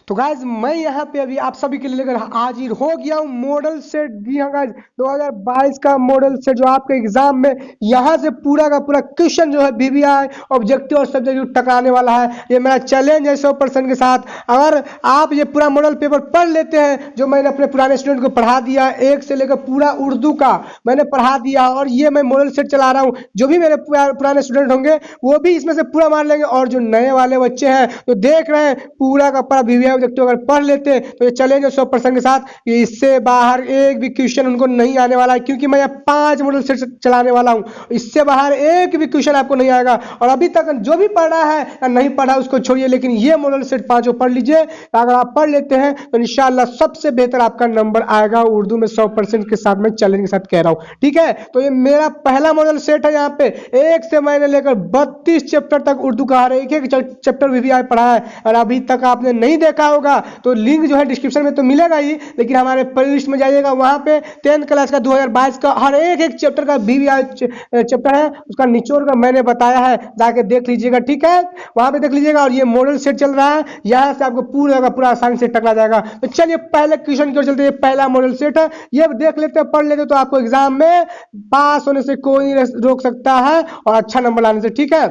तो गाइज मैं यहाँ पे अभी आप सभी के लिए लेकर हाजिर हो गया हूँ मॉडल सेट। जी हाँ गाइज, 2022 का मॉडल सेट जो आपके एग्जाम में यहाँ से पूरा का पूरा क्वेश्चन जो है वीवीआई ऑब्जेक्टिव और सब्जेक्टिव टकराने वाला है। ये मेरा चैलेंज है 100% के साथ। अगर आप ये पूरा मॉडल पेपर पढ़ लेते हैं जो मैंने अपने पुराने स्टूडेंट को पढ़ा दिया, एक से लेकर पूरा उर्दू का मैंने पढ़ा दिया, और ये मैं मॉडल सेट चला रहा हूँ, जो भी मेरे पुराने स्टूडेंट होंगे वो भी इसमें से पूरा मार लेंगे। और जो नए वाले बच्चे हैं तो देख रहे हैं पूरा का पूरा वीवीआई ऑब्जेक्टिव अगर पढ़ लेते हैं तो ये चैलेंज है 100% के साथ कि इससे बाहर एक भी क्वेश्चन उनको नहीं आने वाला है, क्योंकि मैं 5 मॉडल सेट चलाने वाला हूं। इससे बाहर एक भी क्वेश्चन आपको नहीं आएगा। और अभी तक जो भी पढ़ा है या नहीं पढ़ा उसको छोड़िए, लेकिन ये मॉडल सेट 5 पढ़ लीजिए। अगर आप पढ़ लेते हैं तो इंशाल्लाह सबसे बेहतर आपका नंबर आएगा उर्दू में 100% के साथ। मैं चैलेंज के साथ कह रहा हूं, ठीक है। तो ये मेरा पहला मॉडल सेट है। यहाँ पे एक से मैंने लेकर 32 चैप्टर तक उर्दू का हर एक चैप्टर वीवीआई पढ़ा है। और अभी तक आपने नहीं देखा होगा तो लिंक जो है डिस्क्रिप्शन में तो मिलेगा ही, लेकिन हमारे प्लेलिस्ट में जाइएगा, वहां पे 10th क्लास का 2022 का हर एक चैप्टर का वीवीआई चैप्टर है, उसका निचोड़ का मैंने बताया है, जाके देख लीजिएगा, ठीक है। वहां पे देख लीजिएगा। और ये मॉडल सेट चल रहा है, यहाँ से आपको पूरा का पूरा आसानी से टकरा जाएगा। तो चलिए पहले क्वेश्चन की ओर चलते हैं। पहला मॉडल सेट है, ये देख लेते हैं, पढ़ लेते तो आपको एग्जाम में पास होने से कोई नहीं रोक सकता है और अच्छा नंबर लाने से, ठीक है।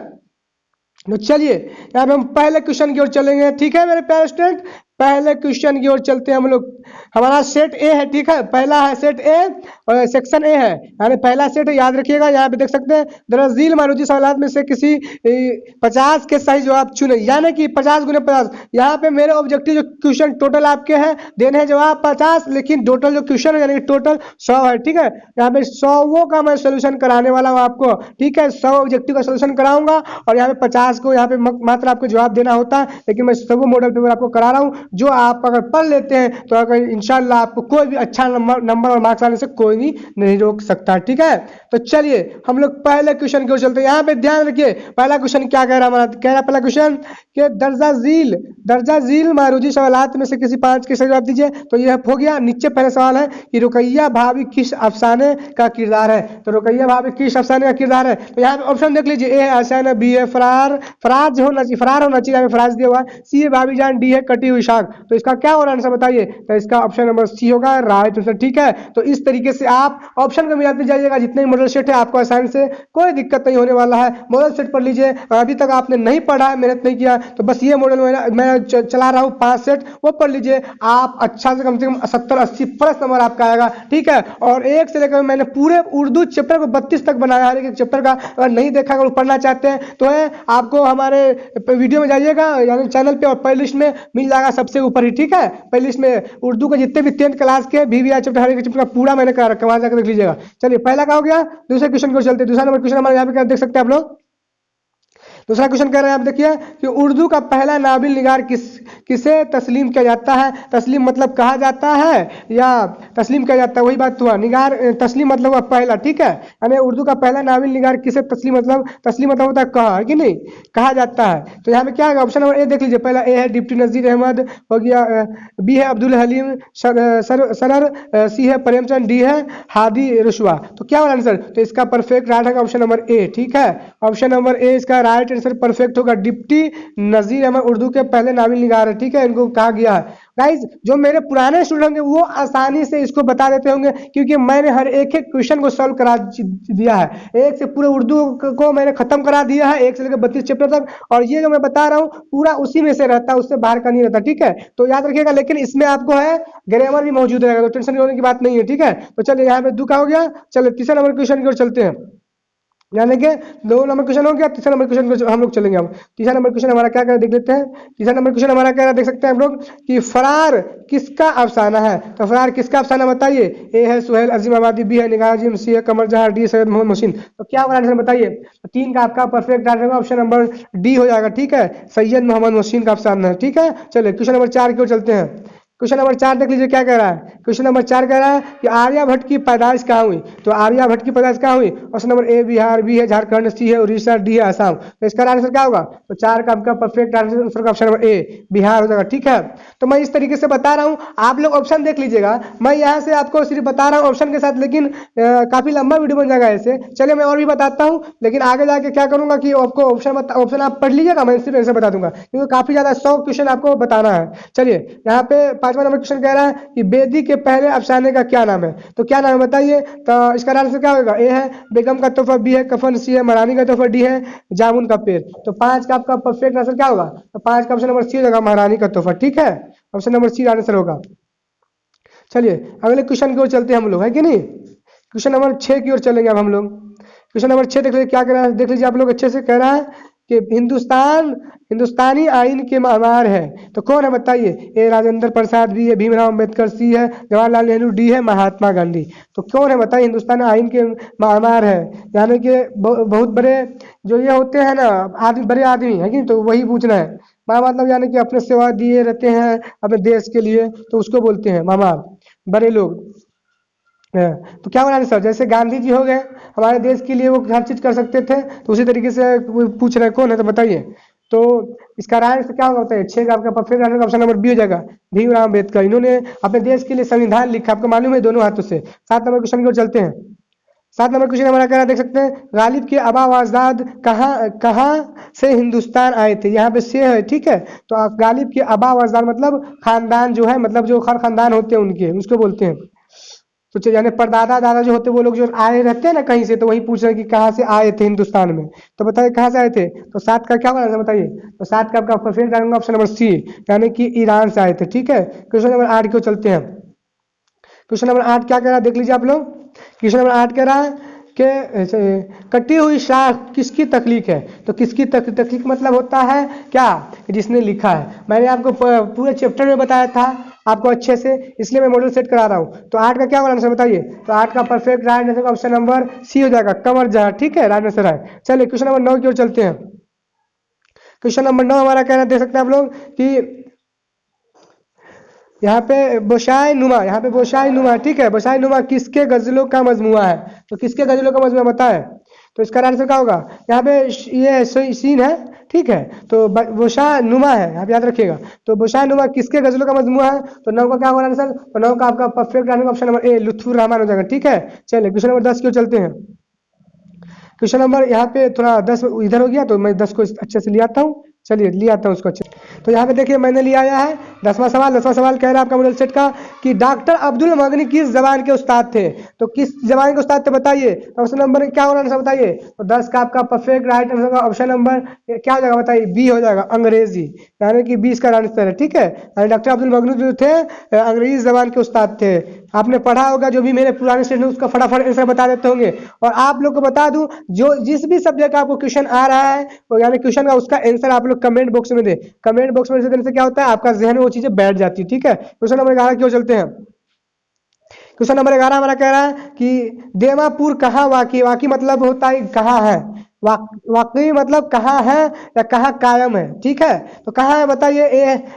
तो चलिए यहाँ पे हम पहले क्वेश्चन की ओर चलेंगे, ठीक है मेरे प्यारे स्टूडेंट। पहले क्वेश्चन की ओर चलते हैं हम लोग। हमारा सेट ए है, ठीक है, पहला है सेट ए और सेक्शन ए है, यानी पहला सेट है, याद रखिएगा। यहाँ पे देख सकते हैं दरअसल मारूजी सवालात में से किसी 50 के सही जवाब चुने, यानी कि 50 गुने 50। यहाँ पे मेरे ऑब्जेक्टिव जो क्वेश्चन टोटल आपके हैं देने हैं जवाब 50, लेकिन टोटल जो क्वेश्चन है यानी कि टोटल 100 है, ठीक है। यहाँ पे 100 का मैं सोल्यूशन कराने वाला हूँ आपको, ठीक है। 100 ऑब्जेक्टिव का सोल्यूशन कराऊंगा और यहाँ पे 50 को यहाँ पे मात्र आपको जवाब देना होता है, लेकिन मैं सब मॉडल पेपर आपको करा रहा हूँ, जो आप अगर पढ़ लेते हैं तो अगर इंशाल्लाह आपको कोई भी अच्छा नंबर और मार्क्स आने से कोई भी नहीं रोक सकता, ठीक है। तो चलिए हम लोग पहले क्वेश्चन की ओर चलते हैं। यहाँ पे ध्यान रखिए पहला क्वेश्चन क्या कह रहा है हमारा, कह रहा है पहला क्वेश्चन कि दर्जा झील मारूजी सवालात में से किसी 5 के सही जवाब दीजिए। तो यह हो गया। नीचे पहले सवाल है कि रुकैया भाभी किस अफसाने का किरदार है। तो रुकैया भाभी किस अफसाने का किरदार है, तो यहाँ पे ऑप्शन देख लीजिए, ए है अफसाना, बी है फराज होना चाहिए, फरार होना चाहिए, फराज दिया हुआ है, सी है भाभी जान, डी है कटी हुई शाख। तो इसका क्या होगा आंसर बताइए। तो इसका ऑप्शन नंबर सी होगा राइट आंसर, ठीक है। तो इस तरीके से आप ऑप्शन को मिलाते जाइएगा। जितने मॉडल सेट है आपको आसानी से कोई दिक्कत नहीं होने वाला है। मॉडल सेट पढ़ लीजिए। अभी तक आपने नहीं पढ़ा है, मेहनत नहीं किया, तो बस ये मॉडल मैं चला रहा हूँ 5 सेट, वो पढ़ लीजिए। आप अच्छा से कम 70-80 प्लस नंबर आपका आएगा, ठीक है। और एक से लेकर मैंने पूरे उर्दू चैप्टर को 32 तक बनाया है, एक चैप्टर का। अगर नहीं देखा, अगर पढ़ना चाहते हैं तो है आपको हमारे वीडियो में जाइएगा, यानी चैनल पे, और प्लेलिस्ट में मिल जाएगा सबसे ऊपर ही, ठीक है। प्लेलिस्ट में उर्दू के जितने भी 10th क्लास के वीवीआई चैप्टर हर एक चैप्टर का पूरा मैंने करा रखा है, वहां जाकर देख लीजिएगा। चलिए पहला का हो गया। दूसरे क्वेश्चन को चलते हैं। दूसरा नंबर क्वेश्चन हमारे यहाँ पे क्या देख सकते हैं आप लोग। दूसरा क्वेश्चन कह रहे हैं आप देखिए कि उर्दू का पहला नाबिल निगार किसे तस्लीम किया जाता है। तस्लीम मतलब कहा जाता है या तस्लीम किया जाता है, वही बात हुआ। निगार तस्लीम मतलब हुआ पहला, ठीक है। यानी उर्दू का पहला नाबिल निगार किसे तस्लीम मतलब होता है कहा, है कि नहीं, कहा जाता है। तो यहाँ पे क्या है, ऑप्शन नंबर ए देख लीजिए। पहला ए है डिप्टी नजीर अहमद, हो गया। बी है अब्दुल हलीम सरर, सी है प्रेमचंद, डी है हादी रुशवा। तो क्या होगा आंसर। तो इसका परफेक्ट राइट है ऑप्शन नंबर ए, ठीक है। ऑप्शन नंबर ए इसका राइट आंसर परफेक्ट होगा। डिप्टी नजीर अहमद उर्दू के पहले नाबिल निगार है, ठीक है, इनको कहा गया है। गाइज जो मेरे पुराने स्टूडेंट होंगे वो आसानी से इसको बता देते होंगे, क्योंकि मैंने हर एक क्वेश्चन को सॉल्व करा दिया है। एक से पूरे उर्दू को मैंने खत्म करा दिया है, एक से लेकर 32 चैप्टर तक। और ये जो मैं बता रहा हूँ पूरा उसी में से रहता है, उससे बाहर का नहीं रहता, ठीक है। तो याद रखिएगा, लेकिन इसमें आपको है ग्रामर भी मौजूद रहेगा, तो टेंशन होने की बात नहीं है, ठीक है। तो चलिए यहाँ पे 2 का हो गया। चलिए तीसरा नंबर क्वेश्चन की ओर चलते हैं। यानी कि 2 नंबर क्वेश्चन हो गया। तीसरा नंबर क्वेश्चन को हम लोग चलेंगे। हम तीसरा नंबर क्वेश्चन हमारा क्या देख लेते हैं। तीसरा नंबर क्वेश्चन हमारा क्या देख सकते हैं हम लोग कि फरार किसका अफसाना है। तो फरार किसका अफसाना बताइए। ए है सुहेल अजीम आबादी, बी है निगार अजीम, सी है कमर जहां, डी सैयद मोहम्मद मोहसिन। तो क्या होगा आंसर बताइए। तो 3 का आपका perfect answer option number D हो जाएगा, ठीक है। सैयद मोहम्मद मोहसिन का अफसाना है, ठीक है। चलिए क्वेश्चन नंबर 4 की ओर चलते हैं। क्वेश्चन नंबर 4 देख लीजिए क्या कह रहा है। क्वेश्चन नंबर 4 कह रहा है कि आर्यभट्ट की पैदाइश कहाँ हुई। तो आर्यभट्ट की पैदाइश कहाँ हुई। Option number A Bihar, B है झारखंड, सी है उड़ीसा, डी है असम। तो इसका आंसर क्या होगा। तो 4 का आपका परफेक्ट आंसर का ऑप्शन नंबर ए बिहार हो जाएगा। ठीक है, तो मैं इस तरीके से बता रहा हूँ, आप लोग ऑप्शन देख लीजिएगा। मैं यहाँ से आपको सिर्फ बता रहा हूँ ऑप्शन के साथ, लेकिन काफी लंबा वीडियो बन जाएगा ऐसे। चलिए मैं और भी बताता हूँ, लेकिन आगे जाके क्या करूंगा कि आपको ऑप्शन आप पढ़ लीजिएगा, मैं सिर्फ ऐसे बता दूंगा, क्योंकि काफी ज्यादा 100 क्वेश्चन आपको बताना है। चलिए यहाँ पे 5वां नंबर क्वेश्चन कह रहा है कि बेदी के पहले अफसाने का क्या नाम है। तो क्या नाम है बताइए। तो इसका आंसर क्या होगा। ए है बेगम का तोहफा, बी है कफन, सी है महारानी का तोहफा, डी है जामुन का पेड़। तो 5 का आपका परफेक्ट आंसर क्या होगा। तो 5 का ऑप्शन नंबर सी हो जाएगा महारानी का तोहफा। ठीक है, ऑप्शन नंबर सी आंसर होगा। चलिए अगले क्वेश्चन की ओर चलते हैं हम लोग, है कि नहीं। क्वेश्चन नंबर 6 की ओर चलेंगे अब हम लोग। क्वेश्चन नंबर 6 देख लीजिए क्या कह रहा है, देख लीजिए आप लोग अच्छे से। कह रहा है कि हिंदुस्तानी आइन के मामार है। तो कौन है बताइए। ए राजेंद्र प्रसाद, बी है भीमराव अम्बेडकर, सी है जवाहरलाल नेहरू, डी है महात्मा गांधी। तो कौन है बताइए हिंदुस्तानी आइन के मामार है, यानी कि बहुत बड़े जो ये होते हैं ना आदमी, बड़े आदमी है कि। तो वही पूछना है। मामा मतलब यानी कि अपने सेवा दिए रहते हैं अपने देश के लिए, तो उसको बोलते हैं मामार, बड़े लोग। तो क्या होना सर, जैसे गांधी जी हो गए हमारे देश के लिए, वो हर चीज कर सकते थे, तो उसी तरीके से पूछ रहे कौन है, तो बताइए। तो इसका राय से क्या होगा बताइए। 6 का आपका perfect answer option number B हो जाएगा, भीमराव अम्बेडकर। इन्होंने अपने देश के लिए संविधान लिखा, आपको मालूम है, दोनों हाथों से। 7 नंबर क्वेश्चन की ओर चलते हैं। 7 नंबर क्वेश्चन हमारा कह रहा देख सकते हैं, गालिब के अबा आजाद कहाँ कहाँ से हिंदुस्तान आए थे। यहाँ पे से है, ठीक है। तो आप गालिब के अबा आजाद मतलब खानदान जो है, मतलब जो हर खानदान होते हैं उनके, उसको बोलते हैं। तो यानी परदादा दादा जो होते हैं वो लोग जो आए रहते हैं ना कहीं से, तो वही पूछ रहे हैं कि कहाँ से आए थे हिंदुस्तान में। तो बताइए कहाँ से आए थे। तो 7 का क्या होगा बताइए। तो 7 का आपका परफेक्ट आएगा ऑप्शन नंबर सी, यानी कि ईरान से आए थे। ठीक है, क्वेश्चन नंबर 8 को चलते हैं। क्वेश्चन नंबर 8 क्या कह रहा है देख लीजिए आप लोग। क्वेश्चन नंबर 8 कह रहा है कि कटी हुई शाख किसकी तख्लीक है। तो किसकी तख्लीक मतलब होता है क्या, जिसने लिखा है। मैंने आपको पूरे चैप्टर में बताया था आपको अच्छे से, इसलिए मैं मॉडल सेट करा रहा हूँ। तो 8 का क्या होगा आंसर बताइए। तो 8 का perfect right answer option number C हो जाएगा, कमर जहां। ठीक है, राइट आंसर है। चलिए क्वेश्चन नंबर 9 की ओर चलते हैं। क्वेश्चन नंबर 9 हमारा कहना देख सकते हैं आप लोग कि यहाँ पे बोशाई नुमा, यहाँ पे बोशाई नुमा, ठीक है। बोशाई नुमा किसके गजलों का मजमुआ है। तो किसके गजलों का मजमुआ बताए। तो इसका आंसर क्या होगा। यहाँ पे ये सीन है, ठीक है। तो बोशा नुमा है, यहाँ पे याद रखिएगा। तो बोशा नुमा किसके गजलों का मजमुआ है। तो 9 का क्या होगा आंसर। तो 9 का आपका परफेक्ट आंसर ऑप्शन नंबर ए लुत्फुर रहमान हो जाएगा। ठीक है, चलिए क्वेश्चन नंबर 10 की ओर चलते हैं। क्वेश्चन नंबर यहाँ पे थोड़ा 10 इधर हो गया, तो मैं 10 को अच्छे से ले आता हूँ। चलिए ले आता हूँ उसको अच्छे। तो यहाँ पे देखिए मैंने लिया आया है 10वां सवाल। 10वां सवाल कह रहा है आपका मॉडल सेट का कि डॉक्टर अब्दुल मगनी किस जबान के उस्ताद थे। तो किस जबान के उस्ताद थे बताइए। तो ऑप्शन नंबर क्या होगा आंसर बताइए। तो 10 का आपका परफेक्ट राइट आंसर का ऑप्शन नंबर क्या हो जाएगा बताइए, बी हो जाएगा, अंग्रेजी, यानी कि 20 का आंसर है। ठीक है, डॉक्टर अब्दुल मगनी जो थे अंग्रेजी जबान के उस्ताद थे। आपने पढ़ा होगा, जो भी मेरे पुराने स्टूडेंट उसका फटाफट आंसर बता देते होंगे। और आप लोग को बता दूं, जो जिस भी सब्जेक्ट का आपको क्वेश्चन आ रहा है, तो यानी क्वेश्चन का उसका आंसर आप लोग कमेंट बॉक्स में दे। कमेंट बॉक्स में देने से क्या होता है, आपका जहन में वो चीजें बैठ जाती है। ठीक है, क्वेश्चन नंबर 11 क्यों चलते हैं। क्वेश्चन नंबर 11 हमारा कह रहा है कि देवापुर कहाँ वाकई, वाकई मतलब होता है कहाँ है, वाकई मतलब कहाँ है या कहाँ कायम है। ठीक है, तो कहाँ है बताइए।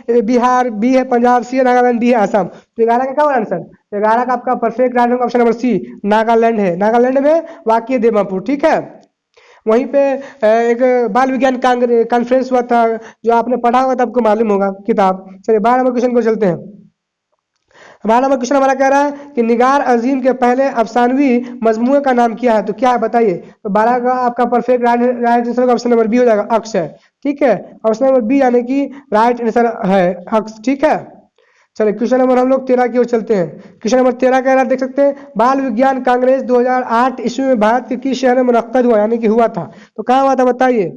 ए बिहार, बी है पंजाब, सी है नागालैंड, डी है असम। तो 11 का क्या होगा आंसर। 11 का आपका perfect answer option number C Nagaland है। नागालैंड में वाकई देवापुर। ठीक है, वहीं पे एक बाल विज्ञान कॉन्फ्रेंस हुआ था, जो आपने पढ़ा होगा तो आपको मालूम होगा किताब। चलिए 12 नंबर क्वेश्चन को चलते हैं। 12 नंबर क्वेश्चन हमारा कह रहा है कि निगार अजीम के पहले अफसानवी मजमूए का नाम क्या है। तो क्या है बताइए। तो 12 का आपका परफेक्ट राइट आंसर का ऑप्शन नंबर बी हो जाएगा, अक्स है। ठीक है, ऑप्शन नंबर बी यानी कि राइट आंसर है अक्स। ठीक है, चलिए क्वेश्चन नंबर हम लोग 13 की ओर चलते हैं। क्वेश्चन नंबर 13 कह रहा देख सकते हैं, बाल विज्ञान कांग्रेस 2008 ईस्वी में भारत के किस शहर में मुनक्कद हुआ, यानी कि हुआ था। तो कहाँ हुआ था बताइए।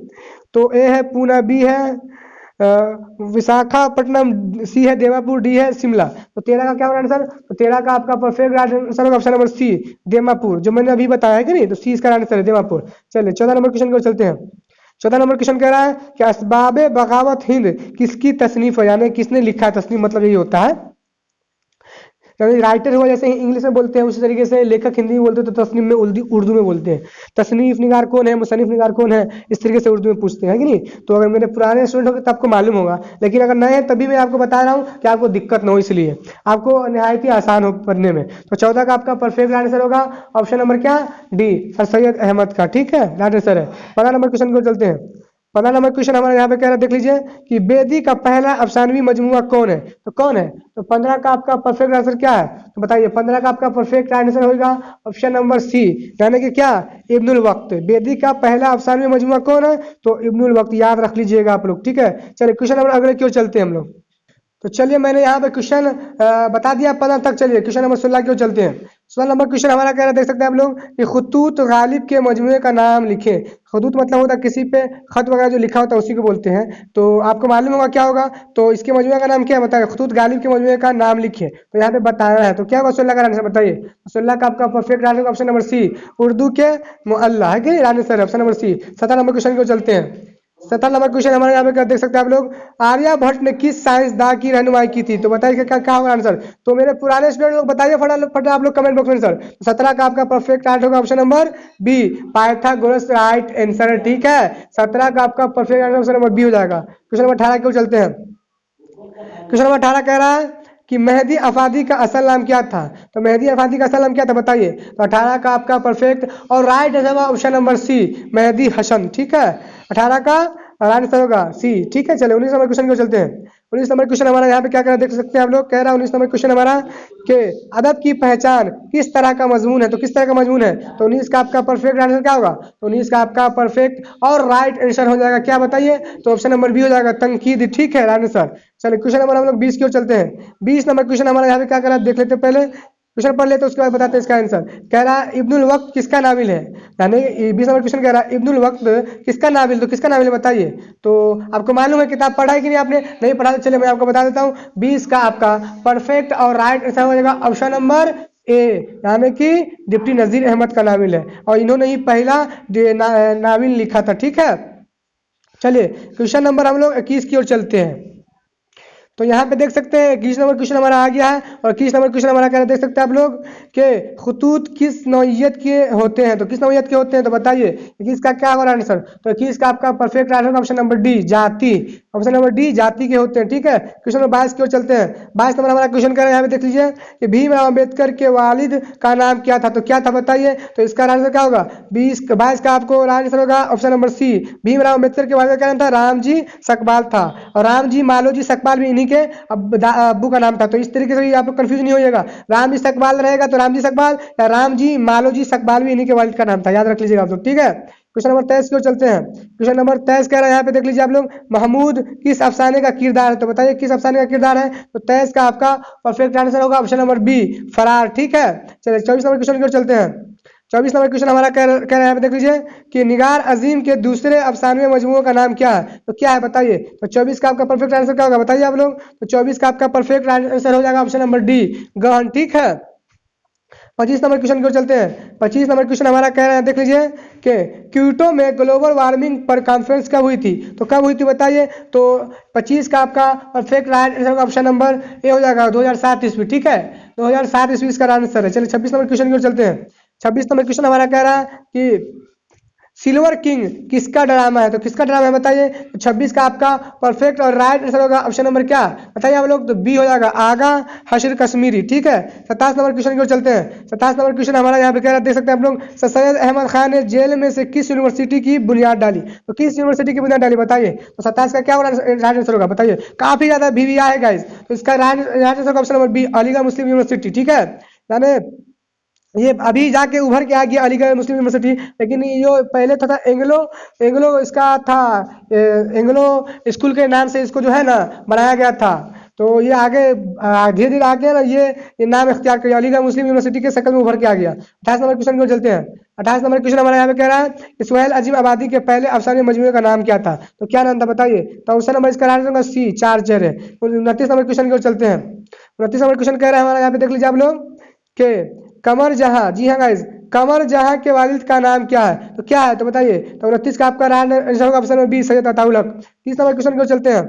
तो ए है पूना, बी है विशाखापट्टनम, सी है देवापुर, डी है शिमला। तो 13 का क्या होगा आंसर। तो 13 का आपका perfect answer option number C Devapur, जो मैंने अभी बताया है कि नहीं। तो सी इसका आंसर है देवापुर। चलिए 14 नंबर क्वेश्चन को चलते हैं। 14 नंबर क्वेश्चन कह रहा है कि असबाबे बगावत हिंद किसकी तसनीफ है, यानी किसने लिखा है। तसनीफ मतलब यही होता है यानी राइटर हुआ, जैसे इंग्लिश में बोलते हैं उसी तरीके से लेखक हिंदी में बोलते हैं तो तस्नीफ में उर्दू में बोलते हैं। तसनीफ निगार कौन है, मुसन्निफ निगार कौन है, इस तरीके से उर्दू में पूछते हैं कि नहीं। तो अगर मेरे पुराने स्टूडेंट होंगे तो आपको मालूम होगा, लेकिन अगर नए हैं तभी मैं आपको बता रहा हूँ कि आपको दिक्कत न हो, इसलिए आपको निहायत ही आसान हो पढ़ने में। तो 14 का आपका परफेक्ट आंसर होगा ऑप्शन नंबर क्या, डी, सर सैयद अहमद का। ठीक है, राइट आंसर है। 15 नंबर क्वेश्चन को चलते हैं। 15 नंबर क्वेश्चन हमारे यहाँ पे कह रहा है, देख लीजिए कि बेदी का पहला अफसानवी मजमुआ कौन है, तो कौन है। तो 15 का आपका परफेक्ट आंसर क्या है, तो बताइए। 15 का आपका परफेक्ट आंसर होगा ऑप्शन नंबर सी, यानी कि क्या, इब्नुल वक्त। बेदी का पहला अफसानवी मजमुआ कौन है, तो इब्नुल वक्त, याद रख लीजिएगा आप लोग। ठीक है, चलिए क्वेश्चन नंबर अगले क्यों चलते हैं हम लोग। तो चलिए मैंने यहाँ पे क्वेश्चन बता दिया 15 तक। चलिए क्वेश्चन नंबर 16 क्यों चलते हैं। 16 नंबर क्वेश्चन हमारा कह रहा है, देख सकते हैं आप लोग कि खुतूत गालिब के मजमुए का नाम लिखे। खुतूत मतलब होता है किसी पे खत वगैरह जो लिखा होता है उसी को बोलते हैं। तो आपको मालूम होगा क्या होगा, तो इसके मजमुए का नाम क्या है बताइए। खुतूत गालिब के मजमुए का नाम लिखिए, तो यहाँ पे बताना है। तो क्या होगा 16 का आंसर बताइए। 16 का आपका perfect answer option number C, Urdu के मुअल्ला है कि answer option number C. 17 number question को चलते हैं। 17 नंबर क्वेश्चन हमारे यहाँ पे क्या देख सकते हैं आप लोग, आर्यभट्ट ने किस साइंसदान की रहनुमाई की थी, तो बताइए क्या होगा आंसर। तो मेरे पुराने स्टूडेंट लोग बताइए फटाफट आप लोग कमेंट बॉक्स में सर। 17 का आपका परफेक्ट आंसर होगा option number B, Pythagoras, right answer. ठीक है, 17 का आपका perfect answer option number B हो जाएगा। क्वेश्चन नंबर 18 क्यों चलते हैं। क्वेश्चन नंबर 18 कह रहा है कि मेहदी अफादी का असल नाम क्या था, तो मेहदी अफादी का असल नाम क्या था बताइए। तो 18 का आपका परफेक्ट और राइट आंसर होगा option number C, Mehdi Hassan. ठीक है, 18 का राइट आंसर होगा सी। ठीक है, चलिए 19 नंबर क्वेश्चन को चलते हैं। 19 नंबर क्वेश्चन हमारा यहाँ पे क्या कह रहा है देख सकते हैं आप लोग। कह रहा है 19 नंबर क्वेश्चन हमारा कि अदब की पहचान किस तरह का मजमून है, तो किस तरह का मजमून है। तो 19 का आपका परफेक्ट आंसर क्या होगा, तो 19 का आपका परफेक्ट और राइट आंसर हो जाएगा क्या बताइए, तो ऑप्शन नंबर बी हो जाएगा, तनकीद। ठीक है, राइट आंसर। चलिए क्वेश्चन नंबर हम लोग 20 की ओर चलते हैं। 20 नंबर क्वेश्चन हमारा यहाँ पे क्या कर रहा है देख लेते हैं। पहले क्वेश्चन पढ़ लेते उसके बाद बताते हैं इसका आंसर। कह रहा है इब्नुल वक्त किसका नाविल है, यानी 20 नंबर क्वेश्चन कह रहा है इब्नुल वक्त किसका नाविल, तो किसका नाविल है बताइए। तो आपको मालूम है किताब पढ़ा है कि नहीं, आपने नहीं पढ़ा, तो चलिए मैं आपको बता देता हूँ। 20 का आपका परफेक्ट और राइट आंसर हो जाएगा ऑप्शन नंबर ए, यानी कि डिप्टी नजीर अहमद का नाविल है, और इन्होंने ही पहला नाविल लिखा था। ठीक है, चलिए क्वेश्चन नंबर हम लोग 21 की ओर चलते हैं। तो यहाँ पे देख सकते हैं 21 नंबर क्वेश्चन हमारा आ गया है, और 21 नंबर क्वेश्चन हमारा क्या देख सकते हैं आप लोग कि खुतूत किस नौइयत के होते हैं, तो किस नौइयत के होते हैं, तो बताइए 21 का क्या होगा आंसर। तो 21 का आपका perfect answer option number D, जाति। ऑप्शन नंबर डी, जाति के होते हैं। ठीक है, क्वेश्चन नंबर 22 की ओर चलते हैं। 22 नंबर हमारा क्वेश्चन कर रहे हैं, यहाँ पे देख लीजिए कि भीमराव अम्बेडकर के वालिद का नाम क्या था, तो क्या था बताइए। तो इसका आंसर क्या होगा, 22 का आपको आंसर होगा option number C, Bhimrao Ambedkar के वालिद का नाम था रामजी सकपाल था, और रामजी मालोजी सकपाल भी के अब्बू का नाम था। तो इस तरीके से आप लोग कंफ्यूज नहीं होइएगा, रामजी सकपाल रहेगा तो रामजी सकपाल, या रामजी मालोजी सकपाल भी इन्हीं के वालिद का नाम था, याद रख लीजिएगा आप लोग। ठीक है, क्वेश्चन नंबर 23 की ओर चलते हैं। क्वेश्चन नंबर 23 कह रहा है यहाँ पे देख लीजिए आप लोग, महमूद किस अफसाने का किरदार है, तो बताइए किस अफसाने का किरदार है। तो 23 का आपका परफेक्ट आंसर होगा ऑप्शन नंबर बी, फरार। ठीक है, चलिए 24 नंबर क्वेश्चन की ओर चलते हैं। 24 नंबर क्वेश्चन हमारा कह रहा है यहाँ पे देख लीजिए कि निगार अजीम के दूसरे अफसानवी मजमुओं का नाम क्या है, तो क्या है बताइए। तो 24 का आपका परफेक्ट आंसर क्या होगा बताइए आप लोग। तो 24 का आपका परफेक्ट आंसर हो जाएगा ऑप्शन नंबर डी, गहन। ठीक है, 25 नंबर क्वेश्चन की ओर चलते हैं। 25 नंबर क्वेश्चन हमारा कह रहे हैं देख लीजिए कि क्योटो में ग्लोबल वार्मिंग पर कॉन्फ्रेंस कब हुई थी, तो कब हुई थी बताइए। तो 25 का आपका परफेक्ट आंसर ऑप्शन नंबर ए हो जाएगा 2007 ईस्वी। ठीक है, 2007 ईस्वी इसका आंसर है। चलिए 26 नंबर क्वेश्चन की ओर चलते हैं। 26 नंबर क्वेश्चन हमारा कह रहा है कि सिल्वर किंग किसका ड्रामा है, तो किसका ड्रामा है बताइए। तो 26 का आपका परफेक्ट और राइट आंसर होगा ऑप्शन नंबर क्या बताइए आप लोग, तो बी हो जाएगा, आगा हशर कश्मीरी। ठीक है, 27 नंबर क्वेश्चन की ओर चलते हैं। 27 नंबर क्वेश्चन हमारा यहाँ पे कह रहा है देख सकते हैं आप लोग, सैयद अहमद खान ने जेल में से किस यूनिवर्सिटी की बुनियाद डाली, तो किस यूनिवर्सिटी की बुनियाद डाली बताइए। तो 27 का क्या राइट आंसर होगा बताइए। काफी ज्यादा VVI है गाइस, तो इसका right answer option number B, Aligarh Muslim University. ठीक है, यानी ये अभी जाके उभर के आ गया अलीगढ़ मुस्लिम यूनिवर्सिटी, लेकिन ये पहले था एंग्लो एंग्लो इसका था, एंग्लो स्कूल के नाम से इसको जो है ना बनाया गया था। तो ये आगे धीरे धीरे आगे ना ये नाम इख्तियार किया, अलीगढ़ मुस्लिम यूनिवर्सिटी के शक्ल में उभर के आ गया। 28 नंबर क्वेश्चन को चलते हैं। 28 नंबर क्वेश्चन हमारे यहाँ पे कह रहा है कि सुहेल अजीम आबादी के पहले अफसाने मजमूए का नाम क्या था, तो क्या नाम था बताइए। तो ऑप्शन नंबर इसका आंसर होगा सी, चार्जर है। 29 नंबर क्वेश्चन की ओर चलते हैं। 29 नंबर क्वेश्चन कह रहा है हमारा यहाँ पे देख लीजिए आप लोग के कमर जहां, जी हाँ गाइस, कमर जहां के वालिद का नाम क्या है, तो क्या है तो बताइए। तो 29 का आपका आंसर होगा option number B, Syed Ataul Haq. 30 number question को चलते हैं।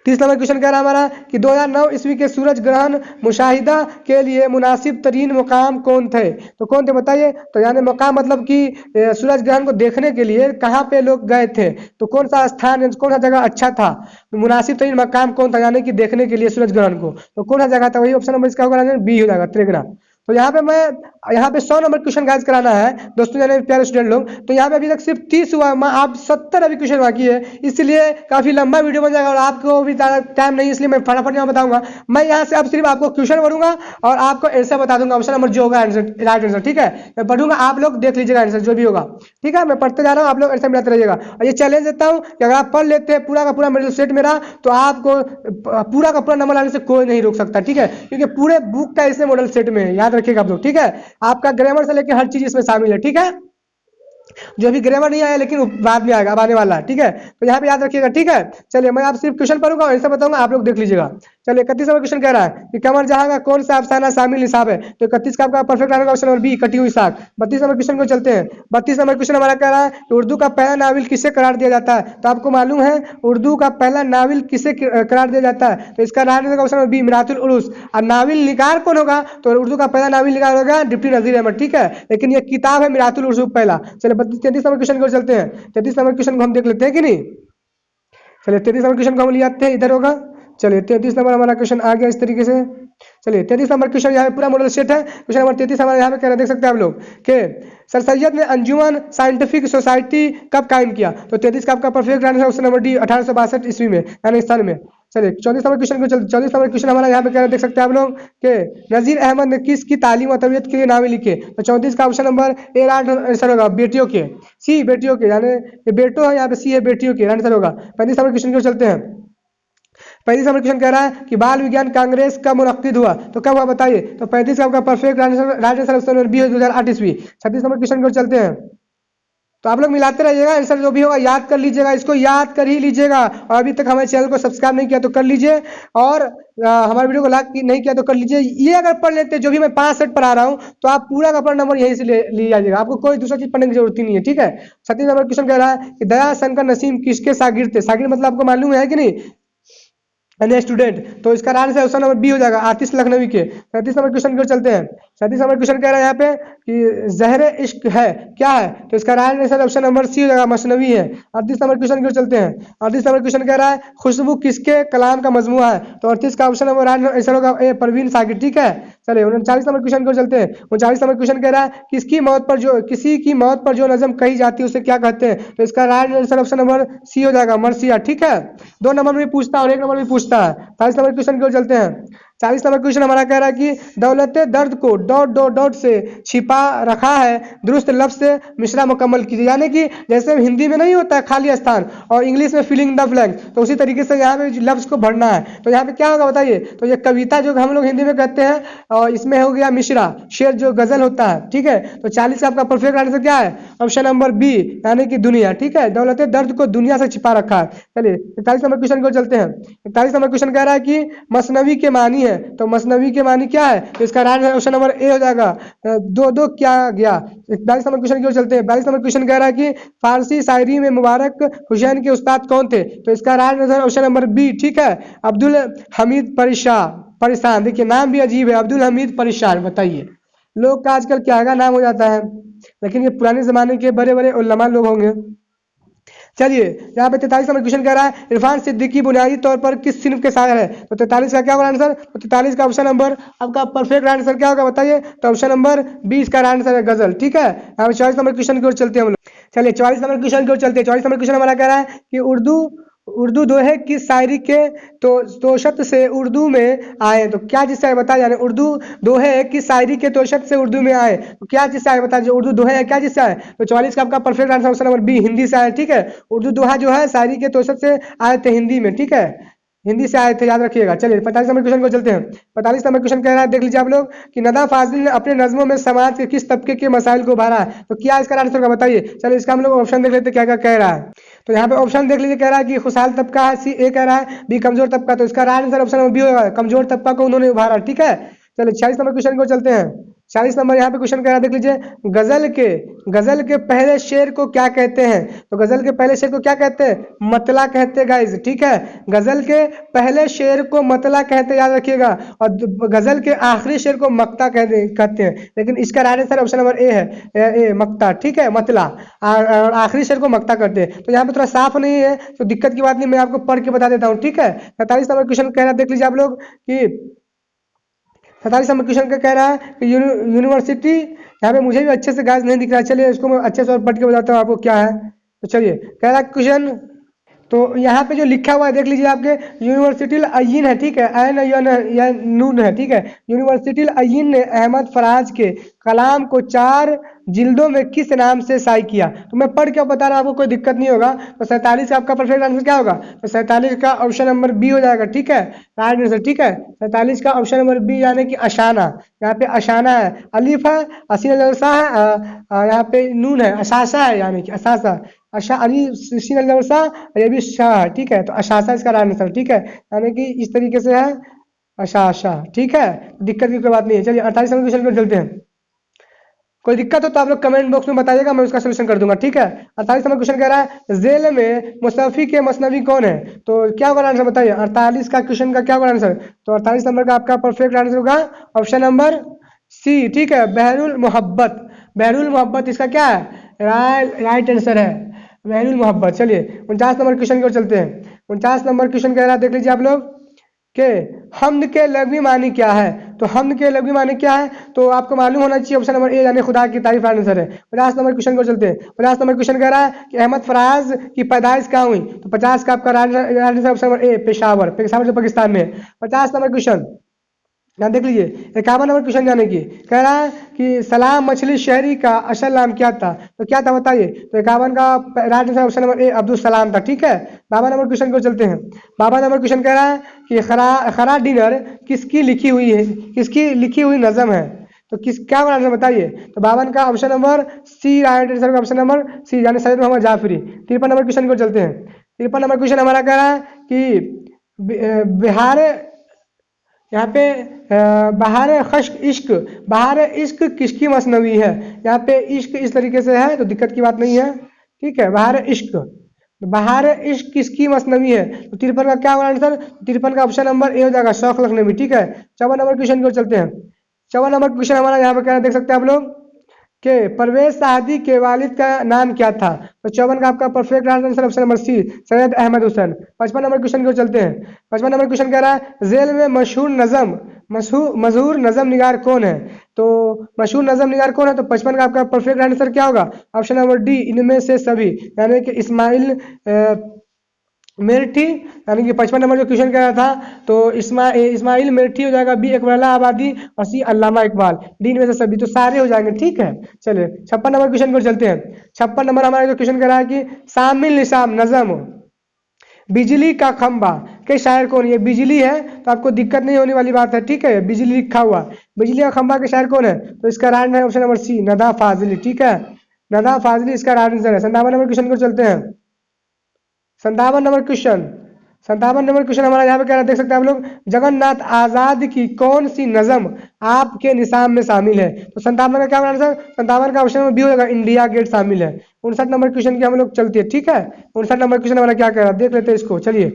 30 नंबर क्वेश्चन कह रहा है हमारा कि 2009 ईस्वी के सूरज ग्रहण मुशाहिदा के लिए मुनासिब तरीन मुकाम कौन थे। तो कौन थे बताइए। तो यानी मुकाम मतलब कि सूरज ग्रहण को देखने के लिए कहाँ पे लोग गए थे, तो कौन सा स्थान, कौन सा जगह अच्छा था, मुनासिब तरीन मकाम कौन था यानी कि देखने के लिए सूरज ग्रहण को, तो कौन सा जगह था, वही ऑप्शन नंबर इसका होगा बी हो जाएगा, त्रिगुणा। तो यहाँ पे 100 नंबर क्वेश्चन गाइस कराना है दोस्तों, यानी प्यारे स्टूडेंट लोग। तो यहाँ पे अभी तक सिर्फ 30 हुआ, आप 70 अभी क्वेश्चन बाकी है, इसलिए काफी लंबा वीडियो बन जाएगा और आपको भी ज़्यादा टाइम नहीं, इसलिए मैं फटाफट यहाँ बताऊंगा। मैं यहाँ से अब सिर्फ आपको क्वेश्चन पढ़ूंगा और आपको आंसर बता दूंगा, ऑप्शन नंबर जो होगा आंसर, राइट आंसर, ठीक है। मैं पढ़ूंगा, आप लोग देख लीजिएगा आंसर जो भी होगा, ठीक है। मैं पढ़ते जा रहा हूँ, आप लोग आंसर मिलाते रहिएगा। और ये चैलेंज देता हूँ कि अगर आप पढ़ लेते हैं पूरा का पूरा मेडल सेट मेरा, तो आपको पूरा का पूरा नंबर लाने से कोई नहीं रोक सकता, ठीक है, क्योंकि पूरे बुक का इसमें मॉडल सेट में है, याद रखिएगा आप लोग, ठीक है। आपका ग्रामर से लेकर हर चीज इसमें शामिल है, ठीक है। जो भी ग्रामर नहीं आया लेकिन बाद में आएगा, अब आने वाला है, ठीक है। तो यहाँ पे याद रखिएगा, ठीक है। चलिए मैं आप सिर्फ क्वेश्चन पढ़ूंगा और आंसर बताऊंगा, आप लोग देख लीजिएगा। चलिए 31 नंबर क्वेश्चन कह रहा है कि कमर जहां का कौन सा अफसाना शामिल निसाब है। तो 31 का आपका perfect answer option number B, कटी हुई साख। 32 नंबर क्वेश्चन को चलते हैं। 32 नंबर क्वेश्चन हमारा कह रहा है कि उर्दू का पहला नावल किसे करार दिया जाता है। तो आपको मालूम है उर्दू का पहला नावल किसे करार दिया जाता है। तो इसका right answer option number B, Miratul Uroos. और नावल निगार कौन होगा, तो उर्दू का पहला नावल निगार होगा डिप्टी नजीर अहमद, ठीक है। लेकिन ये किताब है मिरातुल उरूस पहला। चलिए 33 नंबर क्वेश्चन को चलते हैं। 33 नंबर क्वेश्चन को हम देख लेते हैं कि नहीं। चलिए 33 नंबर क्वेश्चन को हम ले आते हैं, इधर होगा। चलिए 33 नंबर हमारा क्वेश्चन आ गया इस तरीके से। चलिए 33 नंबर क्वेश्चन यहाँ पे पूरा मॉडल सेट है। क्वेश्चन नंबर 33 हमारे यहाँ पे कह रहे देख सकते हैं आप लोग के सर सैयद ने अंजुमन साइंटिफिक सोसाइटी कब कायम किया। तो 33 का आपका परफेक्ट आंसर है ऑप्शन नंबर डी, 1862 ईस्वी में, यानी सन में। चलिए 34 नंबर क्वेश्चन को 34 नंबर क्वेश्चन हमारा यहाँ पे कह रहे देख सकते हैं आप लोग के नजीर अहमद ने किसकी तालीम और तरबियत के लिए नावे लिखे। तो 34 का ऑप्शन नंबर ए राइट आंसर होगा, बेटियों के, सी बेटियों के, यानी बेटो है यहाँ पे, सी है बेटियों के, आंसर होगा। 35 नंबर क्वेश्चन को चलते हैं। 35 नंबर क्वेश्चन कह रहा है कि बाल विज्ञान कांग्रेस कब मुनक्किद हुआ। तो कब हुआ बताइए। तो 35 का आपका perfect answer right answer option number B है, 2008 ईस्वी। 36 नंबर क्वेश्चन को चलते हैं। तो आप लोग मिलाते रहिएगा, आंसर जो भी होगा याद कर लीजिएगा, इसको याद कर ही लीजिएगा। और अभी तक हमारे चैनल को सब्सक्राइब नहीं किया तो कर लीजिए, और हमारे वीडियो को लाइक नहीं किया तो कर लीजिए। ये अगर पढ़ लेते जो भी मैं 5 सेट पढ़ा रहा हूँ, तो आप पूरा का पूरा नंबर यहीं से ले जाइएगा, आपको कोई दूसरा चीज पढ़ने की जरूरत ही नहीं है, ठीक है। 36 नंबर क्वेश्चन कह रहा है कि दया शंकर नसीम किसके शागिर्द थे। शागिर्द मतलब आपको मालूम है कि नहीं, स्टूडेंट। तो इसका आंसर ऑप्शन नंबर बी हो जाएगा, आतिश लखनवी के। 37 नंबर क्वेश्चन की ओर चलते हैं। 37 नंबर क्वेश्चन कह रहा है यहाँ पे कि जहरे इश्क है क्या है। तो इसका right answer option number C हो जाएगा, मसनवी है। 38 नंबर क्वेश्चन की ओर चलते हैं। 38 नंबर क्वेश्चन कह रहा है खुशबू किसके कलाम का मजमुआ है। तो 38 का ऑप्शन नंबर राइट आंसर होगा ए, परवीन साकिब, ठीक है। चलिए 39 नंबर क्वेश्चन की ओर चलते हैं। 39 नंबर क्वेश्चन कह रहा है किसी की मौत पर जो नज़म कही जाती है उसे क्या कहते हैं। तो इसका right answer option number C हो जाएगा, मरसिया, ठीक है। 2 नंबर में पूछता है और 1 नंबर में पूछता है। 40 नंबर क्वेश्चन की ओर चलते हैं। 40 नंबर क्वेश्चन हमारा कह रहा है कि दौलत दर्द को डॉट डॉट डॉट से छिपा रखा है, दुरुस्त लफ्ज से मिसरा मुकम्मल कीजिए। यानी कि जैसे हिंदी में नहीं होता है खाली स्थान और इंग्लिश में फिलिंग द ब्लैंक, तो उसी तरीके से यहाँ पे लफ्ज को भरना है। तो यहाँ पे क्या होगा बताइए। तो ये कविता जो हम लोग हिंदी में कहते हैं, और इसमें हो गया मिसरा, शेर जो गजल होता है, ठीक है। तो 40 का आपका परफेक्ट आंसर क्या है, ऑप्शन नंबर बी, यानी कि दुनिया, ठीक है। दौलत दर्द को दुनिया से छिपा रखा है। चलिए 41 नंबर क्वेश्चन को चलते हैं। 41 नंबर क्वेश्चन कह रहा है कि मसनवी के मानी है। तो मसनवी के मानी क्या है। तो इसका राइट ऑप्शन नंबर ए हो जाएगा, दो दो क्या गया। 42 नंबर क्वेश्चन की ओर चलते हैं। 42 नंबर क्वेश्चन कह रहा है कि फारसी शायरी में मुबारक हुसैन के उस्ताद कौन थे। तो इसका right answer option number B, ठीक है, अब्दुल हमीद परेशान। देखिए नाम भी अजीब है, अब्दुल हमीद परेशान। बताइए लोग का आजकल क्या नाम हो जाता है, लेकिन ये पुराने जमाने के बड़े बड़े उलमा लोग होंगे। चलिए यहाँ पे 43 नंबर क्वेश्चन कह रहा है इरफान सिद्दीकी बुनियादी तौर पर किस सिन्फ के शायर है। तो 43 का क्या होगा आंसर। तो 43 का ऑप्शन नंबर आपका परफेक्ट आंसर क्या होगा बताइए। तो ऑप्शन नंबर 20 का आंसर है गजल, ठीक है। यहाँ पे 44 नंबर क्वेश्चन की ओर चलते हैं हम लोग। चलिए 44 नंबर क्वेश्चन की ओर चलते हैं। 44 नंबर क्वेश्चन हमारा कह रहा है कि उर्दू दोहे की शायरी के तोशत से उर्दू में आए। तो क्या जिससे बताया जाए, उर्दू दोहे की शायरी के तोशत से उर्दू में आए, तो क्या जिससे आए बताइए। जो उर्दू दोहे है क्या जिससे आए। तो 44 का आपका perfect answer option number B, Hindi से आए, ठीक है। उर्दू दोहा जो है शायरी के तोशत से आए थे हिंदी में, ठीक है, हिंदी से आए थे, याद रखिएगा। चलिए 45 नंबर क्वेश्चन को चलते हैं। 45 नंबर क्वेश्चन कह रहा है, देख लीजिए आप लोग कि नदा फाजिल ने अपने नज़मों में समाज के किस तबके के मसाइल को उभारा है। तो क्या इसका आंसर का बताइए। चलिए इसका हम लोग ऑप्शन देख लेते क्या क्या कह रहा है। तो यहाँ पे ऑप्शन देख लीजिए, कह रहा है कि खुशहाल तबका है, सी ए कह रहा है, बी कमजोर तबका। तो इसका right answer option number B होगा, कमजोर तबका को उन्होंने उभारा, ठीक है। चलिए 46 नंबर क्वेश्चन को चलते हैं। 40 नंबर यहाँ पे क्वेश्चन कह रहा है, देख लीजिए। गजल के पहले शेर को क्या कहते हैं? तो गजल के पहले शेर को क्या कहते हैं? मतला कहते हैं गाइज, ठीक है। गजल के पहले शेर को मतला कहते हैं, याद रखिएगा। और गजल के आखिरी शेर को मक्ता कहते हैं। लेकिन इसका राइट आंसर ऑप्शन नंबर ए है, ए मक्ता, ठीक है, मतला। और आखिरी शेर को मक्ता करते हैं। तो यहाँ पे थोड़ा साफ नहीं है, तो दिक्कत की बात नहीं, मैं आपको पढ़ के बता देता हूँ, ठीक है। 47 नंबर क्वेश्चन कह रहा है, देख लीजिए आप लोग कि 47 नंबर क्वेश्चन का कह रहा है कि यूनिवर्सिटी, यहाँ पे मुझे भी अच्छे से गाइस नहीं दिख रहा है, चलिए इसको मैं अच्छे से और पढ़ के बताता हूँ आपको क्या है। तो चलिए, कह रहा है क्वेश्चन, तो यहाँ पे जो लिखा हुआ है देख लीजिए आपके, यूनिवर्सिटी अय्यन है, ठीक है, ऐन या नून है, ठीक है। यूनिवर्सिटी अय्यन ने अहमद फराज के कलाम को 4 जिल्दों में किस नाम से शाये किया? तो मैं पढ़ के बता रहा हूँ, आपको कोई दिक्कत नहीं होगा। तो 47 का आपका परफेक्ट आंसर क्या होगा? तो 47 का ऑप्शन नंबर बी हो जाएगा, ठीक है, राइट आंसर, ठीक है। 47 का ऑप्शन नंबर बी यानी कि अशाना। यहाँ पे अशाना है, अलिफ है, असीन लरसा है, यहाँ पे नून है, अशासा है, यानी कि अशासा, अशा अली सीन लरसा, ये भी शाह है, ठीक है। तो अशासा इसका राइट आंसर, ठीक है, यानी कि इस तरीके से है अशाशा, ठीक है। दिक्कत की कोई बात नहीं है। चलिए 48 नंबर क्वेश्चन पर चलते हैं। कोई दिक्कत हो तो आप लोग कमेंट बॉक्स में बताइएगा, मैं उसका सोल्यूशन कर दूंगा, ठीक है। 48 नंबर क्वेश्चन कह रहा है, जेल में मुस्तफी के मसनवी कौन है? तो क्या होगा आंसर बताइए, 48 का क्वेश्चन का क्या होगा आंसर? तो 48 नंबर का आपका परफेक्ट आंसर होगा ऑप्शन नंबर सी, ठीक है, बहरुल मोहब्बत। बहरुल मोहब्बत इसका क्या है? राइट आंसर है, बहरुल मोहब्बत। चलिए 49 नंबर क्वेश्चन की ओर चलते हैं। 49 नंबर क्वेश्चन कह रहा है, देख लीजिए आप लोग के हमद के लघवी मानी क्या है? तो हमद के लघवी मानी क्या है? तो आपको मालूम होना चाहिए, ऑप्शन नंबर ए यानी खुदा की तारीफ आंसर है। 50 नंबर क्वेश्चन को चलते हैं। 50 नंबर क्वेश्चन कह रहा है कि अहमद फराज की पैदाइश कहाँ हुई? तो 50 का आपका आंसर ऑप्शन नंबर ए पेशावर, पेशावर जो पाकिस्तान में है। 50 नंबर क्वेश्चन यहाँ देख लीजिए। 51 नंबर क्वेश्चन जाने की कह रहा है कि सलाम मछली शहरी का असल नाम क्या था? तो क्या था बताइए। तो 51 का राइट आंसर ऑप्शन नंबर ए अब्दुल सलाम था, ठीक है। 52 नंबर क्वेश्चन को चलते हैं। 52 नंबर क्वेश्चन कह रहा है कि खरा डिनर किसकी लिखी हुई है, किसकी लिखी हुई नज़म है? तो किस क्या आंसर बताइए। तो 52 का option number C right answer का ऑप्शन नंबर सी यानी सैयद मोहम्मद जाफरी। 53 नंबर क्वेश्चन को चलते हैं। 53 नंबर क्वेश्चन हमारा कह रहा है कि बिहार, यहाँ पे बहार इश्क किसकी मसनवी है? यहाँ पे इश्क इस तरीके से है, तो दिक्कत की बात नहीं है, ठीक है। बहार इश्क किसकी मसनवी है? तो 53 का क्या होगा आंसर? 53 का ऑप्शन नंबर ए हो जाएगा, शौक लखनवी, ठीक है। 54 नंबर क्वेश्चन को चलते हैं। 54 नंबर क्वेश्चन हमारा यहाँ पे क्या देख सकते हैं आप लोग के परवेज साहदी के वालिद का नाम क्या था? तो 54 का आपका perfect answer option number C Syed Ahmed Hussain. 55 number question को चलते हैं। 55 नंबर क्वेश्चन कह रहा है जेल में मशहूर नज़म निगार कौन है? तो मशहूर नज़म निगार कौन है? तो 55 का आपका परफेक्ट आंसर क्या होगा? ऑप्शन नंबर डी इनमें से सभी, यानी कि इस्माइल मिर्ठी, यानी कि 55 नंबर जो क्वेश्चन कह रहा था, तो इस्माइल मिर्ठी हो जाएगा, बी अकबरुल्लाह आबादी और सी अल्लामा इकबाल, डी में से सभी, तो सारे हो जाएंगे, ठीक है। चलिए 56 नंबर क्वेश्चन को चलते हैं। 56 नंबर हमारा जो क्वेश्चन कह रहा है कि शामिल निशाम नज़म बिजली का खंबा के शायर कौन? ये बिजली है तो आपको दिक्कत नहीं होने वाली बात है, ठीक है, बिजली लिखा हुआ, बिजली का खंबा के शायर कौन है? तो इसका राइट है ऑप्शन नंबर सी नदा फाजिली, ठीक है, नदा फाजिली इसका राइट आंसर है। 57 नंबर क्वेश्चन को चलते हैं। 57 नंबर क्वेश्चन हमारा यहाँ पे क्या देख सकते हैं आप लोग, जगन्नाथ आजाद की कौन सी नज़म आपके निशान में शामिल है? तो 57 का क्या आंसर? 57 का ऑप्शन बी होगा, इंडिया गेट शामिल है। 59 नंबर क्वेश्चन की हम लोग चलते हैं, ठीक है। 59 नंबर क्वेश्चन हमारा क्या कह रहा है देख लेते हैं इसको, चलिए।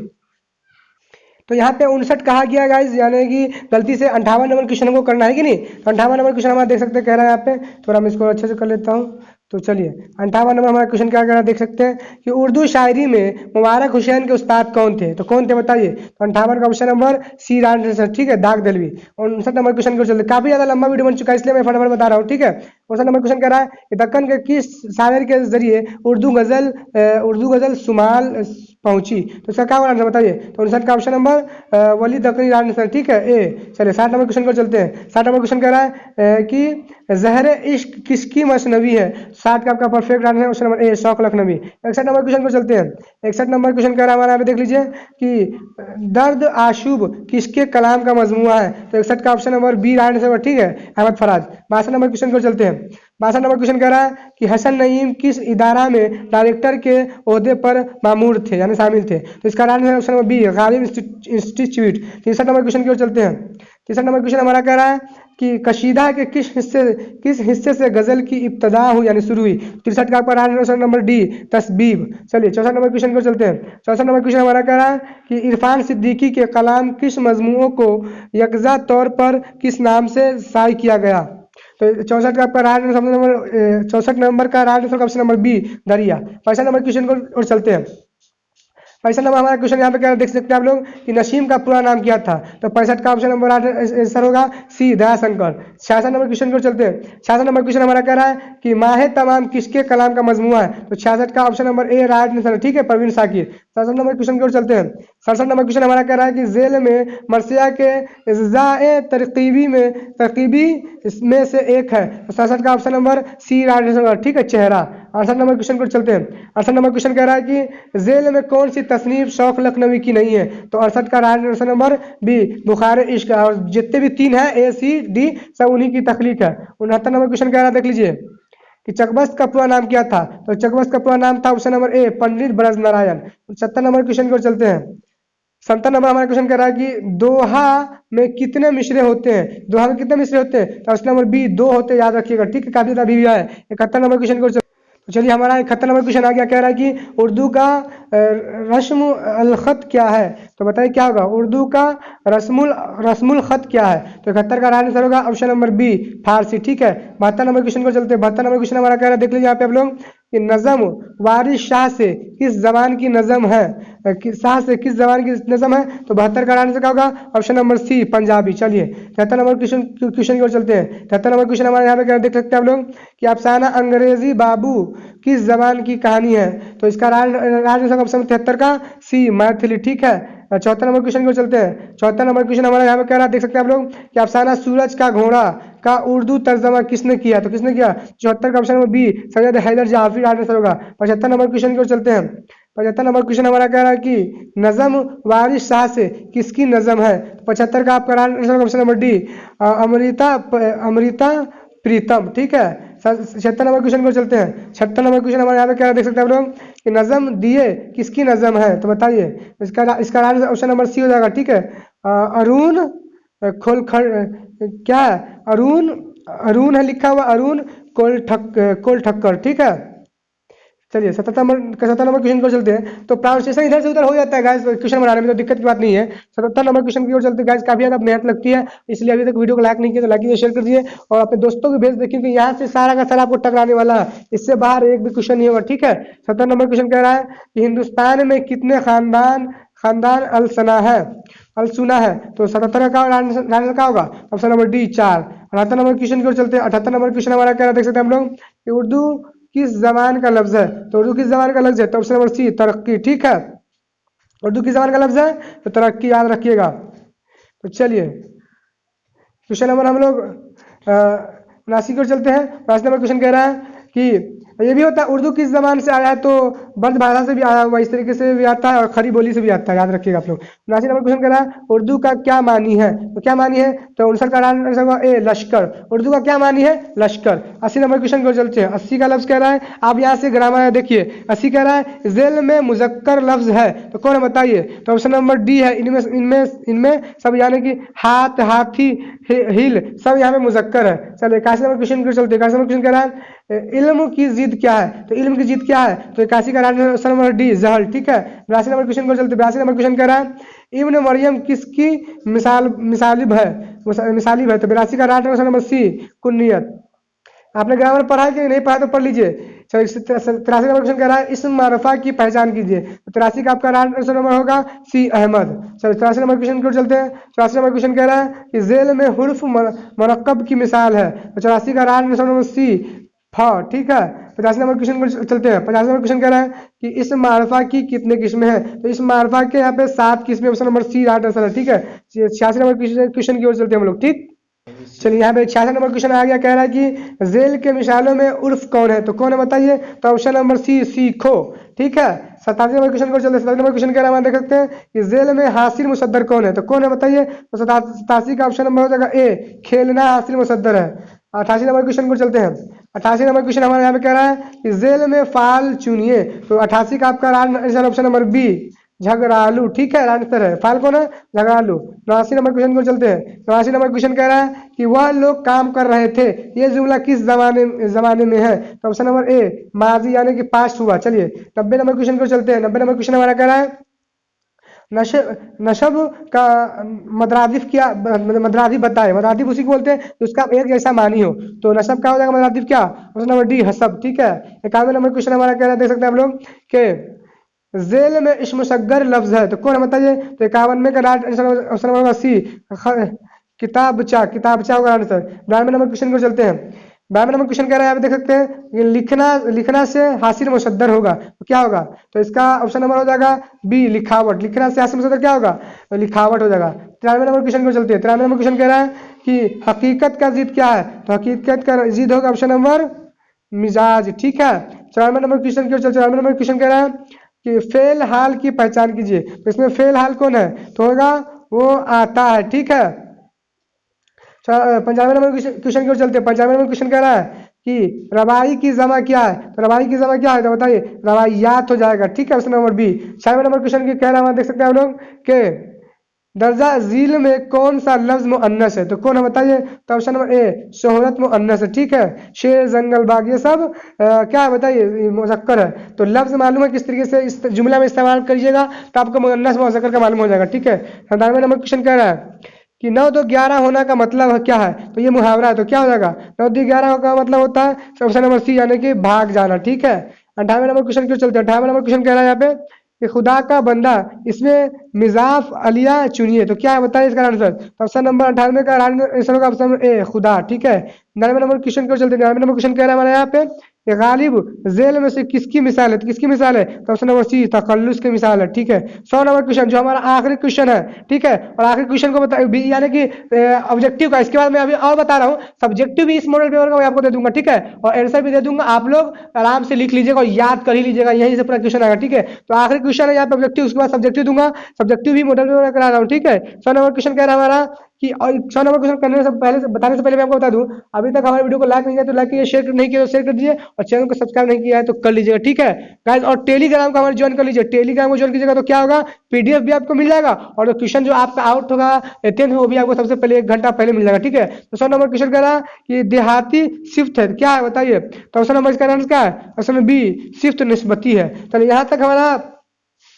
तो यहाँ पे 59 कहा गया गाइज, यानी कि गलती से 58 नंबर क्वेश्चन को करना है कि नहीं। तो 58 नंबर क्वेश्चन हमारा देख सकते हैं, कह रहा है यहाँ पे, थोड़ा मैं इसको अच्छे से कर लेता हूँ। तो चलिए 58 नंबर हमारा क्वेश्चन क्या कह रहा है देख सकते हैं कि उर्दू शायरी में मुबारक हुसैन के उस्ताद कौन थे? तो कौन थे बताइए। तो 58 का option number C right answer, ठीक है, दाग दलवी। 59 नंबर क्वेश्चन को चलते, काफी ज्यादा लंबा वीडियो बन चुका है इसलिए मैं फटाफट बता रहा हूँ, ठीक है। 59 नंबर क्वेश्चन कह रहा है कि दक्कन के किस शायर के जरिए उर्दू गजल शुमाल पहुंची? तो इसका क्या आंसर बताइए। तो 59 का ऑप्शन नंबर वली दक्कनी राइट आंसर, ठीक है, ए। चलिए 60 नंबर क्वेश्चन को चलते हैं। 60 नंबर क्वेश्चन कह रहा है कि जहर इश्क किसकी मसनवी है? 60 का आपका परफेक्ट आंसर है ऑप्शन नंबर ए शौक लखनवी। 61 नंबर क्वेश्चन को चलते हैं। 61 नंबर क्वेश्चन कह रहा है हमारा, यहाँ पे देख लीजिए कि दर्द आशूब किसके कलाम का मजमुआ है? तो 61 का option number B right answer, ठीक है, अहमद फराज। 62 नंबर क्वेश्चन को चलते हैं। 62 नंबर क्वेश्चन कह रहा है कि हसन नईम किस इदारा में डायरेक्टर के ओहदे पर मामूर थे यानी शामिल थे? तो इसका right answer option number B Ghalib institute. 63 number question की ओर चलते हैं। 63 नंबर क्वेश्चन हमारा कह रहा है कि कशीदा के किस हिस्से से गजल की इब्तदा हुई यानी शुरू हुई? 63 का आपका राइट आंसर नंबर डी तस्बीब। चलिए 64 नंबर क्वेश्चन को चलते हैं। 64 नंबर क्वेश्चन हमारा कह रहा है कि इरफान सिद्दीकी के कलाम किस मजमूओं को यकजा तौर पर किस नाम से शाये किया गया? तो 64 का आपका राइट आंसर नंबर 64 नंबर का right answer option number B दरिया। 65 नंबर क्वेश्चन को और चलते हैं। 65 नंबर हमारा क्वेश्चन यहाँ पे क्या देख सकते हैं आप लोग कि नसीम का पूरा नाम क्या था? तो 65 का ऑप्शन नंबर आंसर होगा सी दयाशंकर। 66 नंबर क्वेश्चन को चलते हैं। 66 नंबर क्वेश्चन हमारा कह रहा है कि माहे तमाम किसके कलाम का मजमुआ है? तो 66 का ऑप्शन नंबर ए राइट आंसर, ठीक है, परवीन साकिर। 67 नंबर क्वेश्चन की ओर चलते हैं। 67 नंबर क्वेश्चन हमारा कह रहा है कि जेल में मरसिया के इज़्ज़ाए तरकीबी इसमें से एक है। तो 67 का option number C right answer, ठीक है, चेहरा। 68 नंबर क्वेश्चन को चलते हैं। 68 नंबर क्वेश्चन कह रहा है कि जेल में कौन सी तसनीफ शौक लखनवी की नहीं है? तो 68 का राइट आंसर नंबर बी बुखार इश्क। और जितने भी 3 है ए सी डी सब उन्हीं की तख्लीक है। 69 नंबर क्वेश्चन कह रहा है, देख लीजिए कि चकबस्त का पूरा नाम क्या था? तो चकबस्त का पूरा नाम था ऑप्शन नंबर ए पंडित ब्रज नारायण। 70 नंबर क्वेश्चन को चलते हैं। 70 नंबर हमारा क्वेश्चन कह रहा है कि दोहा में कितने मिसरे होते हैं? दोहा में कितने मिसरे होते हैं? तो ऑप्शन नंबर बी 2 होते हैं, याद रखिएगा, ठीक है, काफी अभी भी है। 71 नंबर क्वेश्चन को तो चलिए हमारा 71 नंबर क्वेश्चन आ गया, कह रहा है कि उर्दू का रस्म अल खत क्या है? तो बताइए क्या होगा? उर्दू का रस्मुल खत क्या है? तो 71 का राइट आंसर होगा ऑप्शन नंबर बी फारसी, ठीक है। 72 नंबर क्वेश्चन को चलते हैं। 72 नंबर क्वेश्चन हमारा कह रहा है, देख लीजिए यहाँ पे आप लोग कि नज़म वारिस शाह से किस जबान की नज़म है? शाह से किस जबान की नज़म है? तो 72 का आंसर क्या होगा? Option number C Punjabi. चलिए 73 नंबर क्वेश्चन की ओर चलते हैं। 73 नंबर क्वेश्चन हमारे यहाँ पे देख सकते हैं आप लोग कि अफसाना अंग्रेजी बाबू किस जबान की कहानी है? तो इसका राइट आंसर ऑप्शन 73 का सी मैथिली, ठीक है। 74 नंबर क्वेश्चन को चलते हैं। 74 नंबर क्वेश्चन हमारे यहाँ पे कह रहा है, देख सकते हैं आप लोग कि अफसाना सूरज का घोड़ा का उर्दू तर्जमा किसने किया? तो किसने किया? 74 का option number B Syed Haider Jafri right answer होगा। 75 नंबर क्वेश्चन की ओर चलते हैं। 75 नंबर क्वेश्चन हमारा कह रहा है कि नज़म वारिस शाह से किसकी नज़म है? 75 का आपका right answer option number D Amrita Pritam, ठीक है। 76 नंबर क्वेश्चन को चलते हैं। 76 नंबर क्वेश्चन हमारे यहाँ पे क्या है, देख सकते हैं आप लोग कि नज़म दिए किसकी नज़म है? तो बताइए इसका right answer option number C हो जाएगा, ठीक है। अरुण क्या है? अरुण है लिखा हुआ, अरुण कोल ठक्कर, ठीक है। चलिए 77 नंबर क्वेश्चन की ओर चलते हैं। तो प्रोनाउंसिएशन इधर से उधर हो जाता है गाइस क्वेश्चन बनाने में, तो दिक्कत की बात नहीं है। 77 नंबर क्वेश्चन की ओर चलते हैं गाइस, काफी ज्यादा मेहनत लगती है, इसलिए अभी तक वीडियो को लाइक नहीं किया तो लाइक कीजिए, शेयर कर दिए और अपने दोस्तों को भेज दें, क्योंकि यहाँ से सारा का सारा आपको टकराने वाला है, इससे बाहर एक भी क्वेश्चन नहीं होगा, ठीक है। 70 नंबर क्वेश्चन कह रहा है कि हिंदुस्तान में कितने खानदान अलसुना है? तो 77 का आंसर क्या होगा? Option number D 4। 78 number question की ओर चलते हैं। 78 नंबर क्वेश्चन हमारा क्या है, देख सकते हैं हम लोग कि उर्दू किस जबान का लफ्ज है? तो उर्दू किस जबान का लफ्ज है? तो ऑप्शन नंबर सी तरक्की, ठीक है। उर्दू किस जबान का लफ्ज है? तो तरक्की, याद रखिएगा। तो चलिए क्वेश्चन नंबर हम लोग 79 की ओर चलते हैं। 79 नंबर क्वेश्चन कह रहा है कि ये भी होता है उर्दू किस जबान से आया है? तो ब्रज भाषा से भी आया हुआ, इस तरीके से भी आता है और खड़ी बोली से भी आता है, याद रखिएगा आप लोग। 79 नंबर क्वेश्चन कह रहा है उर्दू का क्या मानी है? तो क्या मानी है? तो 59 का आंसर होगा ए लश्कर। उर्दू का क्या मानी है? लश्कर। 80 नंबर क्वेश्चन को चलते हैं। 80 का लफ्ज कह रहा है, आप यहाँ से ग्रामर देखिए, 80 कह रहा है जेल में मुजक्कर लफ्ज है, तो कौन है बताइए? तो ऑप्शन नंबर डी है, इनमें सब, यानी कि हाथ, हाथी, हिल, सब यहाँ पे मुजक्कर है। चलिए 81 नंबर क्वेश्चन को चलते हैं। 81 नंबर क्वेश्चन कह रहा है इल्म की जिद क्या है? तो इल्म की जिद क्या है? तो 81 का आंसर नंबर डी जहल, ठीक है। 82 नंबर क्वेश्चन को चलते हैं। 82 नंबर क्वेश्चन कह रहा है इब्न मरियम किसकी मिसालिब है? तो 82 का आंसर नंबर सी कुन्नियत। आपने ग्रामर पढ़ा है कि नहीं पढ़ा? तो पढ़ लीजिए। 83 नंबर क्वेश्चन कह रहा है इस्म मारफा की पहचान कीजिए। तो 83 का आपका आंसर नंबर होगा सी अहमद। चलो 83 नंबर क्वेश्चन की ओर चलते हैं। 84 नंबर क्वेश्चन कह रहा है कि जेल में हुर्फ मरकब की मिसाल है। तो 84 का आंसर नंबर सी फा, ठीक है। 50 नंबर क्वेश्चन को चलते हैं। 50 नंबर क्वेश्चन कह रहा है कि इस मारफा की कितने किस्में हैं? तो इस मारफा के यहाँ पे 7 किस्में, option number C right answer है, ठीक है। 86 नंबर क्वेश्चन की ओर चलते हैं हम लोग, ठीक। चलिए यहाँ पे 86 नंबर क्वेश्चन आ गया, कह रहा है कि जेल के मिसालों में उर्फ कौन है? तो कौन है बताइए? तो ऑप्शन नंबर सी सीखो, ठीक है। 87 नंबर क्वेश्चन को चलते हैं। 87 नंबर क्वेश्चन कह रहा है, देख सकते हैं कि जेल में हासिल मुसद्दर कौन है? तो कौन है बताइए? तो 87 का ऑप्शन नंबर हो जाएगा ए खेलना हासिल मुसद्दर है। 88 नंबर क्वेश्चन को चलते हैं। 88 नंबर क्वेश्चन हमारे यहाँ पे कह रहा है कि जेल में फाल चुनिए। तो 88 का आपका आंसर ऑप्शन नंबर बी झगड़ालू, ठीक है, आंसर है। फाल कौन है? झगड़ालू। 89 नंबर क्वेश्चन को चलते हैं। 89 नंबर क्वेश्चन कह रहा है कि वह लोग काम कर रहे थे, ये जुमला किस जमाने में है? तो ऑप्शन नंबर ए माजी यानी कि पास्ट हुआ। चलिए 90 नंबर क्वेश्चन को चलते हैं। 90 नंबर क्वेश्चन हमारा कह रहा है नशब का मदरादिफ क्या, मदरादिफ बताए। मदरादिफ उसी को बोलते हैं तो उसका एक जैसा मानी हो। तो नशब क्या हो जाएगा? मदरादिफ क्या? ऑप्शन नंबर डी हसब, ठीक है। 91 नंबर क्वेश्चन हमारा कह रहा है, देख सकते हैं आप लोग के जेल में इश्मुसग्गर लफ्ज है, तो कौन है बताइए? तो 51 में का राइट आंसर ऑप्शन नंबर होगा सी किताबचा, किताबचा होगा आंसर। 92 नंबर क्वेश्चन को चलते हैं। 92 नंबर क्वेश्चन कह रहा है, आप देख सकते हैं ये लिखना से हासिल मुसद्दर होगा, तो क्या होगा? तो इसका ऑप्शन नंबर हो जाएगा बी लिखावट। लिखना से हासिल मुसद्दर क्या होगा? तो लिखावट हो जाएगा। 93 नंबर क्वेश्चन को चलते हैं। 93 नंबर क्वेश्चन कह रहा है कि हकीकत का जिद क्या है? तो हकीकत का जिद होगा ऑप्शन नंबर मिजाज, ठीक है। 94 नंबर क्वेश्चन क्यों चलते हैं? 94 नंबर क्वेश्चन कह रहा है कि फेल हाल की पहचान कीजिए। तो इसमें फेल हाल कौन है? तो होगा वो आता है, ठीक है। 95 नंबर क्वेश्चन की ओर चलते हैं। 95 नंबर क्वेश्चन कह रहा है कि रवाई की जमा क्या है? तो रवाई की जमा क्या है? तो बताइए, रवाइयात हो जाएगा, ठीक है, option number B. 96 number question की कह रहा है, देख सकते हैं आप लोग के दर्जा झील में कौन सा लफ्ज मुअन्नस है? तो कौन है बताइए? तो ऑप्शन नंबर ए शोहरत मुअन्नस है, ठीक है। शेर, जंगल, बाग, ये सब क्या है बताइए? मुज़क्कर है। तो लफ्ज मालूम है किस तरीके से इस जुमला में इस्तेमाल करिएगा तो आपको मुअन्नस मुज़क्कर का मालूम हो जाएगा, ठीक है। 97 नंबर क्वेश्चन कह रहा है कि 9 2 11 होना का मतलब क्या है? तो ये मुहावरा है, तो क्या हो जाएगा? 9 2 11 का मतलब होता है ऑप्शन नंबर सी यानी कि भाग जाना, ठीक है। 98 नंबर क्वेश्चन क्यों चलते हैं। 98 नंबर क्वेश्चन कह रहा है यहाँ पे कि खुदा का बंदा, इसमें मिजाफ अलिया चुनिए, तो क्या है बताइए इसका आंसर? ऑप्शन नंबर 98 का आंसर होगा ऑप्शन नंबर ए खुदा, ठीक है। 99 नंबर क्वेश्चन क्यों चलते हैं। 99 नंबर क्वेश्चन कह रहा है हमारे यहाँ पे कि गालिब जेल में से किसकी मिसाल है? तो किसकी मिसाल है? तो ऑप्शन नंबर सी तखल्लुस की मिसाल है, ठीक है। 100 नंबर क्वेश्चन जो हमारा आखिरी क्वेश्चन है, ठीक है, और आखिरी क्वेश्चन को बता यानी कि ऑब्जेक्टिव का, इसके बाद मैं अभी और बता रहा हूँ सब्जेक्टिव भी इस मॉडल पेपर का मैं आपको दे दूंगा, ठीक है, और आंसर भी दे दूंगा। आप लोग आराम से लिख लीजिएगा और याद कर ही लीजिएगा, यहीं से पूरा क्वेश्चन आएगा, ठीक है। तो आखिरी क्वेश्चन है यहाँ पे ऑब्जेक्टिव, उसके बाद सब्जेक्टिव दूंगा। सब्जेक्टिव भी मॉडल पेपर करा रहा हूँ, ठीक है। 100 नंबर क्वेश्चन कह रहा है हमारा कि, और 100 नंबर क्वेश्चन करने से पहले, बताने से पहले मैं आपको बता दूं, अभी तक हमारे वीडियो को लाइक नहीं किया तो लाइक कीजिए, शेयर नहीं किया तो शेयर कर दीजिए, और चैनल को सब्सक्राइब नहीं किया है तो कर लीजिएगा, ठीक है गाइस। और टेलीग्राम को हमारे ज्वाइन कर लीजिए। टेलीग्राम को ज्वाइन कीजिएगा तो क्या होगा? पीडीएफ भी आपको मिल जाएगा, और जो क्वेश्चन जो आपका आउट होगा 10th वो भी आपको सबसे पहले 1 घंटा पहले मिल जाएगा, ठीक है। तो 100 नंबर क्वेश्चन कह रहा है कि देहाती सिफ्त है, क्या है बताइए? तो ऑप्शन नंबर इसका आंसर क्या है? ऑप्शन नंबर बी सिफ्त निस्बती है। चलिए यहाँ तक हमारा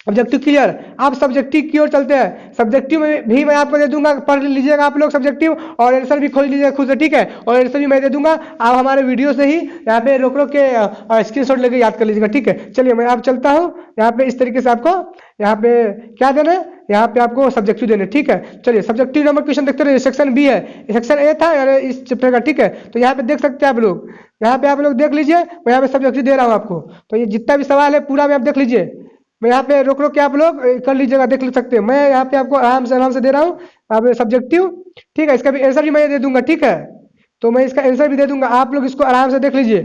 ऑब्जेक्टिव क्लियर। आप सब्जेक्टिव की ओर चलते हैं। सब्जेक्टिव में भी मैं आपको दे दूंगा, पढ़ लीजिएगा आप लोग सब्जेक्टिव, और आंसर भी खोज लीजिएगा खुद से, ठीक है, और आंसर भी मैं दे दूंगा। आप हमारे वीडियो से ही यहाँ पे रोक रोक के स्क्रीनशॉट लेके याद कर लीजिएगा, ठीक है। चलिए मैं आप चलता हूँ यहाँ पे, इस तरीके से आपको यहाँ पे क्या देना है, यहाँ पे आपको सब्जेक्टिव देने, ठीक है। चलिए सब्जेक्टिव नंबर क्वेश्चन देखते रहिए। सेक्शन बी है, सेक्शन ए था यार इस चैप्टर का, ठीक है। तो यहाँ पे देख सकते हैं आप लोग, यहाँ पे आप लोग देख लीजिए, मैं यहाँ पे सब्जेक्टिव दे रहा हूँ आपको। तो ये जितना भी सवाल है पूरा में आप देख लीजिए, मैं यहाँ पे रोक रोक के आप लोग कर लीजिएगा, देख सकते हैं। मैं यहाँ पे आपको आराम से दे रहा हूँ आप सब्जेक्टिव, ठीक है। इसका भी आंसर भी मैं दे दूंगा, ठीक है। तो मैं इसका आंसर भी दे दूंगा, आप लोग इसको आराम से देख लीजिए,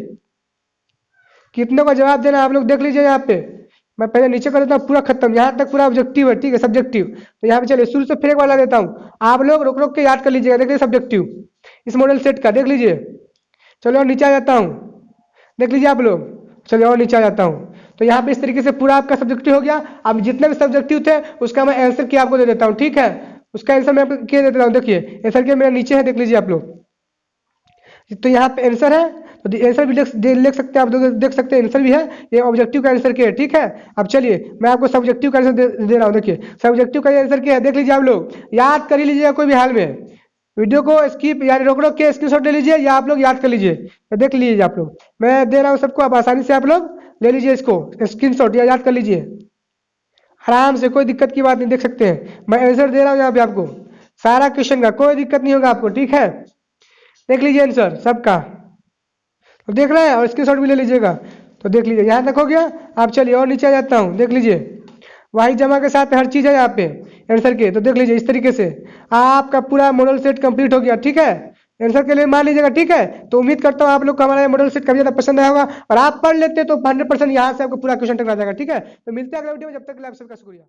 कितने का जवाब देना आप लोग देख लीजिए। यहाँ पे मैं पहले नीचे कर देता हूँ, पूरा खत्म, यहाँ तक पूरा ऑब्जेक्टिव है, ठीक है, सब्जेक्टिव। तो यहाँ पे चलिए शुरू से फिर एक बार ला देता हूँ, आप लोग रोक रोक के याद कर लीजिएगा। देख लीजिए सब्जेक्टिव इस मॉडल सेट का, देख लीजिए। चलो और नीचे आ जाता हूँ, देख लीजिए आप लोग। चलिए और नीचे आ जाता हूँ, तो यहाँ पे इस तरीके से पूरा आपका सब्जेक्टिव हो गया। अब जितने भी सब्जेक्टिव थे उसका मैं आंसर की आपको दे देता हूँ, ठीक है। उसका आंसर मैं आपको क्या दे देता हूँ, देखिए आंसर के मेरे नीचे है, देख लीजिए आप लोग। तो यहाँ पे आंसर है, तो आंसर भी लिख सकते हैं आप, देख सकते हैं आंसर भी है, ये ऑब्जेक्टिव का आंसर क्या है, ठीक है। अब चलिए मैं आपको सब्जेक्टिव का आंसर दे रहा हूँ, देखिए सब्जेक्टिव का आंसर क्या है, देख लीजिए आप लोग, याद कर ही लीजिएगा कोई भी हाल में। वीडियो को स्किप यानी रोक रोक के स्क्रीनशॉट ले लीजिए, या आप लोग याद कर लीजिए, देख लीजिए आप लोग। मैं दे रहा हूँ सबको, आप आसानी से आप लोग ले लीजिए इसको स्क्रीनशॉट या याद कर लीजिए आराम से, कोई दिक्कत की बात नहीं, देख सकते हैं। मैं आंसर दे रहा हूँ यहाँ पे आपको सारा क्वेश्चन का, कोई दिक्कत नहीं होगा आपको, ठीक है। देख लीजिए आंसर सबका, तो देख रहे हैं, और स्क्रीनशॉट भी ले लीजिएगा। तो देख लीजिए यहाँ तक हो गया। आप चलिए और नीचे आ जाता हूँ, देख लीजिए वाही जमा के साथ हर चीज़ है यहाँ पे आंसर के। तो देख लीजिए इस तरीके से आपका पूरा मॉडल सेट कंप्लीट हो गया, ठीक है। आंसर के लिए मान लीजिएगा, ठीक है। तो उम्मीद करता हूँ आप लोग को हमारा मॉडल सेट काफी ज़्यादा पसंद आया होगा, और आप पढ़ लेते तो 100% यहाँ से आपको पूरा क्वेश्चन टकरा जाएगा, ठीक है। तो मिलते हैं अगले वीडियो में, जब तक के लिए आप सबका शुक्रिया।